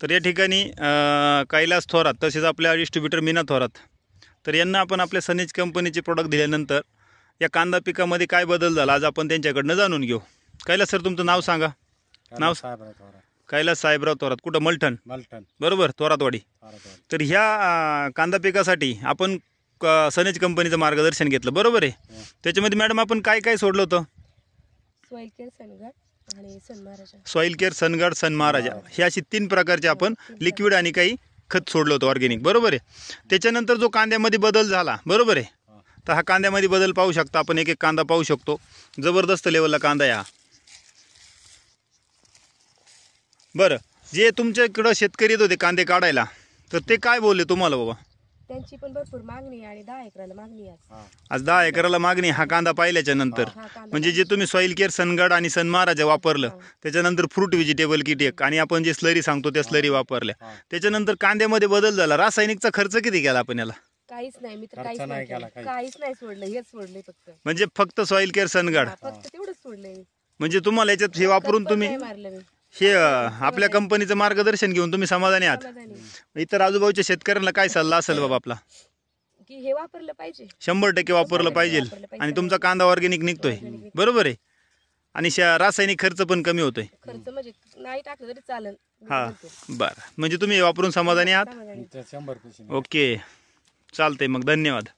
तर या ठिकाणी कैलास थोरात तसेच आपल्या डिस्ट्रीब्युटर मीना थोरात तर यांना आपण आपल्या सनेज कंपनीचे प्रोडक्ट दिल्यानंतर या कांदा पिकामध्ये काय बदल झाला आज आपण त्यांच्याकडनं जाणून घेऊ. कैलास सर तुमचं नाव सांगा. नाव कैलास साहेबराव थोरात, कुठं मलठण बरोबर, थोरातवाडी. तर ह्या कांदा पिकासाठी आपण सनेज कंपनीचं मार्गदर्शन घेतलं बरोबर आहे. त्याच्यामध्ये मॅडम आपण काय काय सोडलं होतं? सॉइल केअर, सनगार्ड, सन महाराजा हे अशी 3 प्रकारचे आपण लिक्विड आणि काही खत सोडलं होतं ऑर्गॅनिक बरोबर आहे. त्याच्यानंतर जो कांद्यामध्ये बदल झाला बरोबर आहे, तर हा कांद्यामध्ये बदल पाहू शकता आपण. एक एक कांदा पाहू शकतो, जबरदस्त लेवलला कांदा या. बरं, जे तुमच्याकडं शेतकरी येत होते कांदे काढायला तर ते काय बोलले तुम्हाला बाबा? त्यांची पण भरपूर मागणी आणि 10 एकराला मागणी आहे. आज 10 एकराला मागणी हा कांदा पाहिल्याच्या नंतर. म्हणजे जे तुम्ही सॉइल केअर, सनगार्ड आणि सन महाराजा वापरलं, त्याच्यानंतर फ्रूट व्हेजिटेबल किट एक आणि आपण जे स्लरी सांगतो त्या स्लरी वापरल्या, त्याच्यानंतर कांद्यामध्ये बदल झाला. रासायनिकचा खर्च किती केला आपण याला? काहीच नाही मित्र, काहीच नाही सोडलं, हेच सोडले फक्त. म्हणजे फक्त सॉइल केअर, सनगार्ड फक्त तेवढंच सोडलंय. म्हणजे तुम्हाला याच्यात हे वापरून तुम्ही हे आपल्या कंपनीचं मार्गदर्शन घेऊन तुम्ही समाधानी आहात. इतर आजूबाजूच्या शेतकऱ्यांना काय सल्ला असेल बाबा आपला? की हे वापरलं पाहिजे, 100% वापरलं पाहिजे आणि तुमचा कांदा ऑर्गॅनिक निघतोय बरोबर आहे. आणि रासायनिक खर्च पण कमी होतोय. खर्च म्हणजे नाही टाकलं तरी चालेल. हा बरं, म्हणजे तुम्ही वापरून समाधानी आहात? ओके, चालतंय मग, धन्यवाद.